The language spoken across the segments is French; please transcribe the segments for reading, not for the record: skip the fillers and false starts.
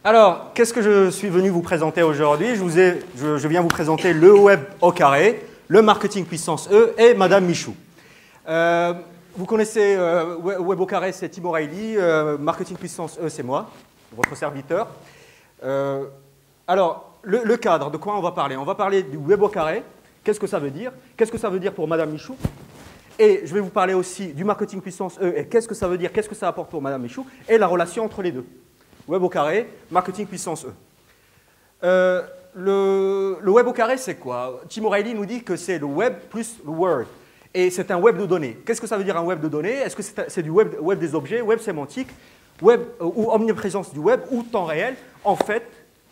Alors, qu'est-ce que je suis venu vous présenter aujourd'hui? Je viens vous présenter le web au carré, le marketing puissance E et Madame Michou. Vous connaissez web au carré, c'est Tim O'Reilly, marketing puissance E, c'est moi, votre serviteur. Alors, le cadre, de quoi on va parler? On va parler du web au carré. Qu'est-ce que ça veut dire? Qu'est-ce que ça veut dire pour Madame Michou? Et je vais vous parler aussi du marketing puissance E et qu'est-ce que ça veut dire, qu'est-ce que ça apporte pour Madame Michou et la relation entre les deux. Web au carré, marketing puissance E. Le web au carré, c'est quoi? Tim O'Reilly nous dit que c'est le web plus le Word. Et c'est un web de données. Qu'est-ce que ça veut dire un web de données? Est-ce que c'est du web des objets, web sémantique, web ou omniprésence du web ou temps réel? En fait,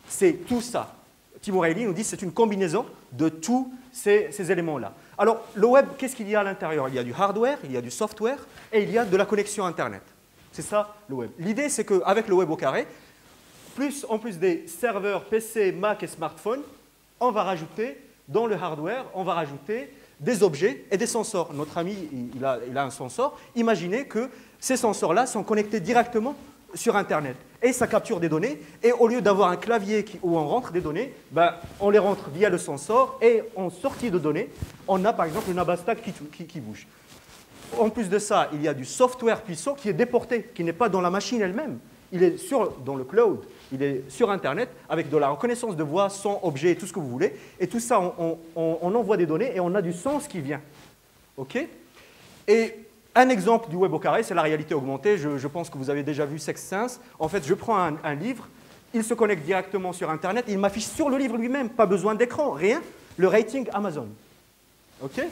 c'est tout ça. Tim O'Reilly nous dit que c'est une combinaison de tous ces éléments-là. Alors, le web, qu'est-ce qu'il y a à l'intérieur? Il y a du hardware, il y a du software et il y a de la connexion Internet. C'est ça le web. L'idée, c'est qu'avec le web au carré, en plus des serveurs PC, Mac et smartphone, on va rajouter dans le hardware, on va rajouter des objets et des sensors. Notre ami, il a un sensor. Imaginez que ces sensors-là sont connectés directement sur Internet. Et ça capture des données. Et au lieu d'avoir un clavier où on rentre des données, on les rentre via le sensor. Et en sortie de données, on a par exemple une Nabastak qui bouge. En plus de ça, il y a du software puissant qui est déporté, qui n'est pas dans la machine elle-même. Il est dans le cloud, il est sur Internet avec de la reconnaissance de voix, son, objet, tout ce que vous voulez. Et tout ça, on envoie des données et on a du sens qui vient. OK? Et un exemple du web au carré, c'est la réalité augmentée. Je pense que vous avez déjà vu Sixth Sense. En fait, je prends un livre, il se connecte directement sur Internet, il m'affiche sur le livre lui-même, pas besoin d'écran, rien, le rating Amazon. OK?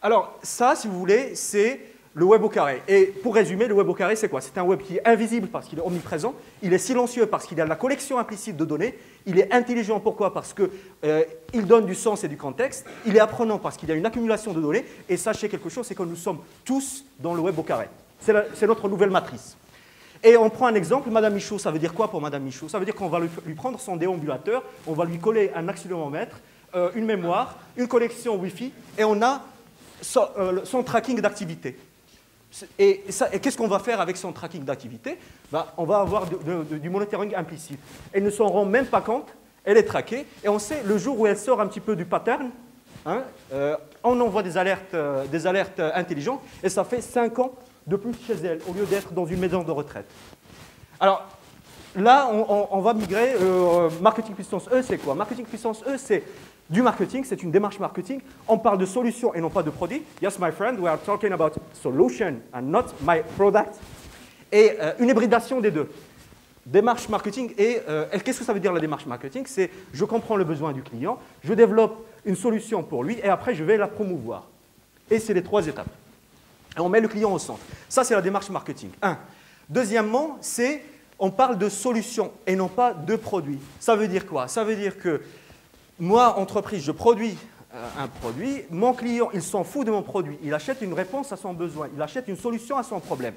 Alors, ça, si vous voulez, c'est le web au carré. Et pour résumer, le web au carré, c'est quoi? C'est un web qui est invisible parce qu'il est omniprésent, il est silencieux parce qu'il a la collection implicite de données, il est intelligent, pourquoi? Parce qu'il donne du sens et du contexte, il est apprenant parce qu'il y a une accumulation de données, et sachez quelque chose, c'est que nous sommes tous dans le web au carré. C'est notre nouvelle matrice. Et on prend un exemple, Madame Michou, ça veut dire quoi pour Madame Michou? Ça veut dire qu'on va lui prendre son déambulateur, on va lui coller un accéléromètre, une mémoire, une connexion Wi-Fi, et on a son tracking d'activité. Et qu'est-ce qu'on va faire avec son tracking d'activité? On va avoir du monitoring implicite. Elle ne s'en rend même pas compte, elle est traquée, et on sait le jour où elle sort un petit peu du pattern, on envoie des alertes intelligentes, et ça fait 5 ans de plus chez elle, au lieu d'être dans une maison de retraite. Alors, là, on va migrer. Marketing puissance E, c'est quoi? Marketing puissance E, c'est du marketing, c'est une démarche marketing. On parle de solution et non pas de produit. Yes, my friend, we are talking about solution and not my product. Et une hybridation des deux. Démarche marketing et qu'est-ce que ça veut dire la démarche marketing? C'est je comprends le besoin du client, je développe une solution pour lui et après je vais la promouvoir. Et c'est les 3 étapes. Et on met le client au centre. Ça, c'est la démarche marketing. Deuxièmement, on parle de solution et non pas de produit. Ça veut dire quoi? Ça veut dire que moi, entreprise, je produis un produit, mon client, il s'en fout de mon produit, il achète une réponse à son besoin, il achète une solution à son problème.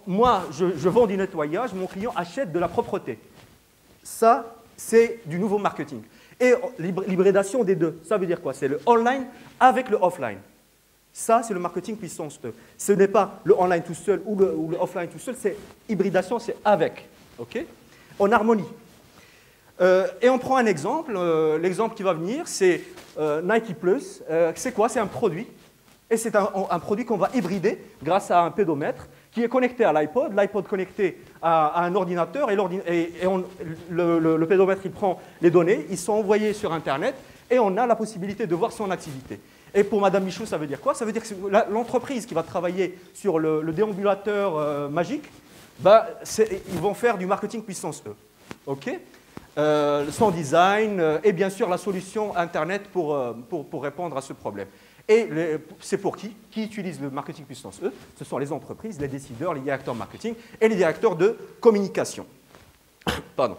Moi, je vends du nettoyage, mon client achète de la propreté. Ça, c'est du nouveau marketing. Et l'hybridation des deux, ça veut dire quoi? C'est le online avec le offline. Ça, c'est le marketing puissance E. Ce n'est pas le online tout seul ou le offline tout seul, c'est hybridation, c'est avec. OK? En harmonie. Et on prend un exemple. L'exemple qui va venir, c'est Nike Plus. C'est quoi? C'est un produit. Et c'est un produit qu'on va hybrider grâce à un pédomètre qui est connecté à l'iPod, l'iPod connecté à un ordinateur, et le pédomètre, il prend les données, ils sont envoyés sur Internet, et on a la possibilité de voir son activité. Et pour Madame Michou, ça veut dire quoi? Ça veut dire que l'entreprise qui va travailler sur le déambulateur magique, ils vont faire du marketing puissance E. OK? Son design et bien sûr la solution Internet pour répondre à ce problème. Et c'est pour qui? Qui utilise le marketing puissance E? Ce sont les entreprises, les décideurs, les directeurs marketing et les directeurs de communication. Pardon.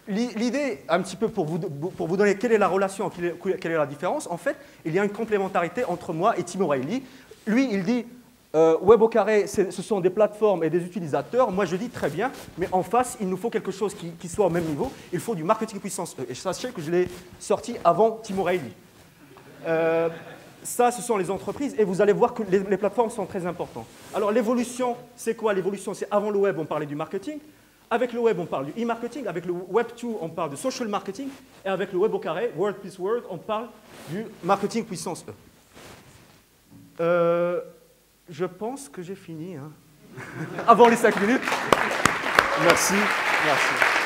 L'idée, un petit peu pour vous donner quelle est la relation, quelle est la différence, en fait, il y a une complémentarité entre moi et Tim O'Reilly. Lui, il dit web au carré, ce sont des plateformes et des utilisateurs. Moi, je dis très bien, mais en face, il nous faut quelque chose qui soit au même niveau. Il faut du marketing puissance E. Et sachez que je l'ai sorti avant Tim O'Reilly. Ça, ce sont les entreprises, et vous allez voir que les plateformes sont très importantes. Alors, l'évolution, c'est quoi? L'évolution, c'est avant le web, on parlait du marketing. Avec le web, on parle du e-marketing. Avec le web 2, on parle de social marketing. Et avec le web au carré, Word plus Word, on parle du marketing puissance E. Je pense que j'ai fini. Hein. Avant les 5 minutes. Merci. Merci.